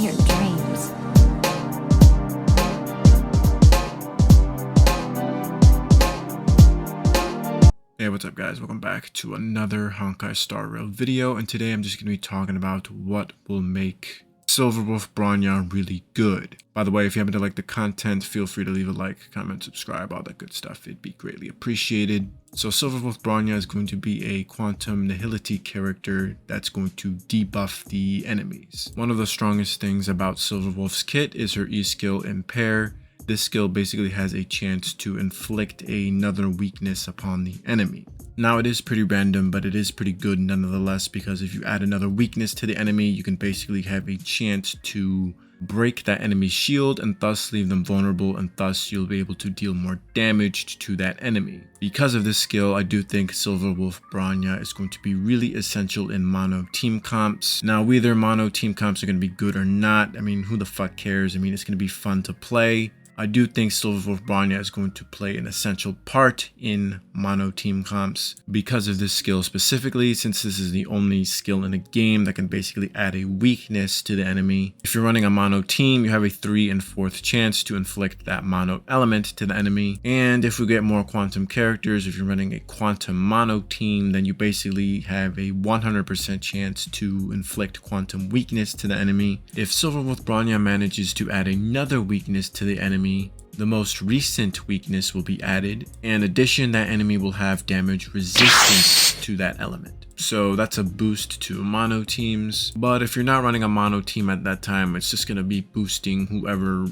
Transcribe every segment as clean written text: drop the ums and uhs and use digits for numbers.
your dreams. Hey, what's up guys? Welcome back to another Honkai Star Rail video, and today I'm just going to be talking about what will make SilverWolf Bronya really good. By the way, if you happen to like the content, feel free to leave a like, comment, subscribe, all that good stuff. It'd be greatly appreciated. So SilverWolf Bronya is going to be a quantum nihility character that's going to debuff the enemies. One of the strongest things about SilverWolf's kit is her E skill Impair. This skill basically has a chance to inflict another weakness upon the enemy. Now it is pretty random, but it is pretty good nonetheless, because if you add another weakness to the enemy, you can basically have a chance to break that enemy's shield and thus leave them vulnerable, and thus you'll be able to deal more damage to that enemy. Because of this skill, I do think SilverWolf Bronya is going to be really essential in mono team comps. Now whether mono team comps are going to be good or not, I mean, who the fuck cares? I mean, it's going to be fun to play. I do think SilverWolf Bronya is going to play an essential part in mono team comps because of this skill specifically, since this is the only skill in a game that can basically add a weakness to the enemy. If you're running a mono team, you have a 3 and 4th chance to inflict that mono element to the enemy. And if we get more quantum characters, if you're running a quantum mono team, then you basically have a 100% chance to inflict quantum weakness to the enemy. If SilverWolf Bronya manages to add another weakness to the enemy, the most recent weakness will be added. In addition, that enemy will have damage resistance to that element. So that's a boost to mono teams. But if you're not running a mono team at that time, it's just going to be boosting whoever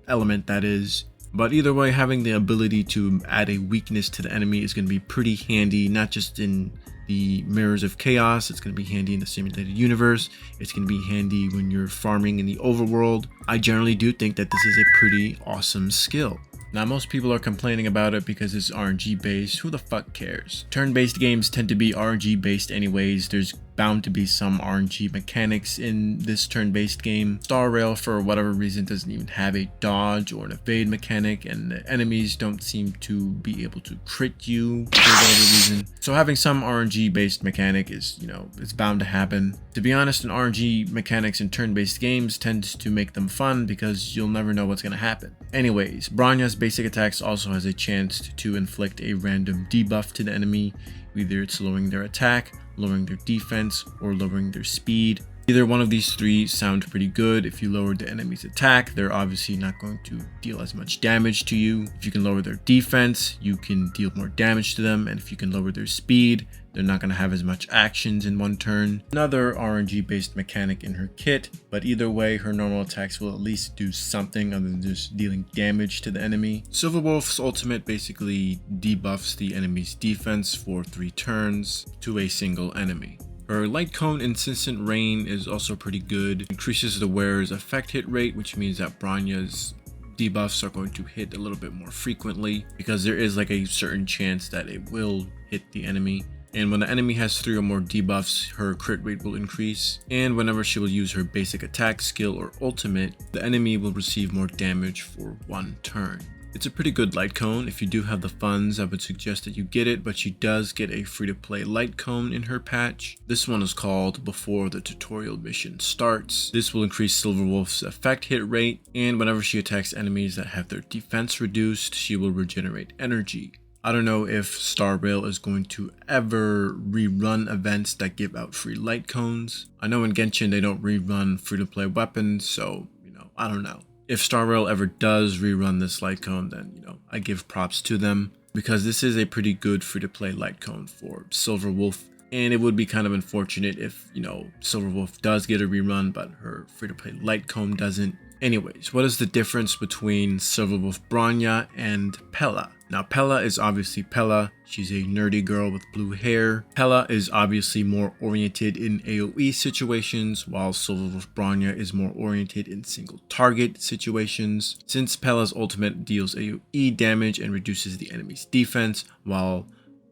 element that is. But either way, having the ability to add a weakness to the enemy is going to be pretty handy, not just in the Mirrors of Chaos. It's going to be handy in the simulated universe. It's going to be handy when you're farming in the overworld. I generally do think that this is a pretty awesome skill. Now, most people are complaining about it because it's RNG based. Who the fuck cares? Turn-based games tend to be RNG based anyways. There's bound to be some RNG mechanics in this turn-based game. Star Rail, for whatever reason, doesn't even have a dodge or an evade mechanic, and the enemies don't seem to be able to crit you for whatever reason. So having some RNG based mechanic is, it's bound to happen. To be honest, an RNG mechanics in turn-based games tends to make them fun because you'll never know what's going to happen. Anyways, Bronya's basic attacks also has a chance to inflict a random debuff to the enemy. Either it's lowering their attack, lowering their defense, or lowering their speed. Either one of these three sound pretty good. If you lower the enemy's attack, they're obviously not going to deal as much damage to you. If you can lower their defense, you can deal more damage to them. And if you can lower their speed, they're not going to have as much actions in one turn. Another RNG based mechanic in her kit, but either way, her normal attacks will at least do something other than just dealing damage to the enemy. SilverWolf's ultimate basically debuffs the enemy's defense for 3 turns to a single enemy. Her Light Cone Insistent Rain is also pretty good. Increases the wearer's effect hit rate, which means that Bronya's debuffs are going to hit a little bit more frequently, because there is like a certain chance that it will hit the enemy. And when the enemy has 3 or more debuffs, her crit rate will increase. And whenever she will use her basic attack skill or ultimate, the enemy will receive more damage for 1 turn. It's a pretty good light cone. If you do have the funds, I would suggest that you get it, but she does get a free-to-play light cone in her patch. This one is called Before the Tutorial Mission Starts. This will increase SilverWolf's effect hit rate, and whenever she attacks enemies that have their defense reduced, she will regenerate energy. I don't know if Star Rail is going to ever rerun events that give out free light cones. I know in Genshin they don't rerun free-to-play weapons, so, I don't know. If Star Rail ever does rerun this light cone, then, I give props to them, because this is a pretty good free-to-play light cone for SilverWolf. And it would be kind of unfortunate if, SilverWolf does get a rerun, but her free-to-play light cone doesn't. Anyways, what is the difference between SilverWolf Bronya and Pela? Now, Pela is obviously Pela. She's a nerdy girl with blue hair. Pela is obviously more oriented in AoE situations, while SilverWolf Bronya is more oriented in single target situations. Since Pela's ultimate deals AoE damage and reduces the enemy's defense, while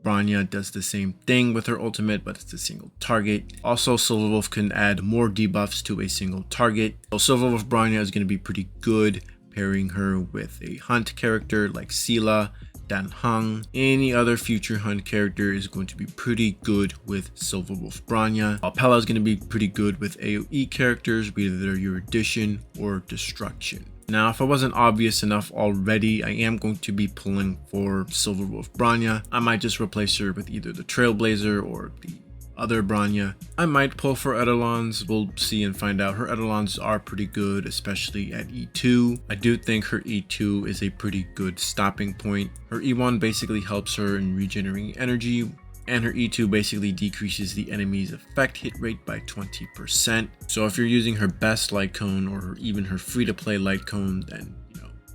Bronya does the same thing with her ultimate, but it's a single target. Also, SilverWolf can add more debuffs to a single target. So SilverWolf Bronya is going to be pretty good pairing her with a hunt character like Sela, Dan Heng. Any other future hunt character is going to be pretty good with SilverWolf Bronya. Pella is going to be pretty good with AoE characters, whether they're your addition or destruction. Now, if I wasn't obvious enough already, I am going to be pulling for SilverWolf Bronya. I might just replace her with either the Trailblazer or the other Bronya. I might pull for Eidolons. We'll see and find out. Her Eidolons are pretty good, especially at E2. I do think her E2 is a pretty good stopping point. Her E1 basically helps her in regenerating energy, and her E2 basically decreases the enemy's effect hit rate by 20%. So if you're using her best light cone or even her free-to-play light cone, then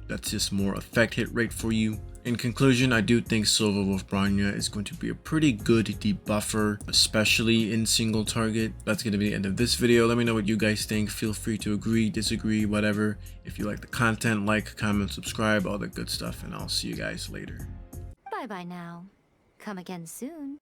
that's just more effect hit rate for you. In conclusion, I do think SilverWolf Bronya is going to be a pretty good debuffer, especially in single target. That's going to be the end of this video. Let me know what you guys think. Feel free to agree, disagree, whatever. If you like the content, like, comment, subscribe, all that good stuff, and I'll see you guys later. Bye bye now. Come again soon.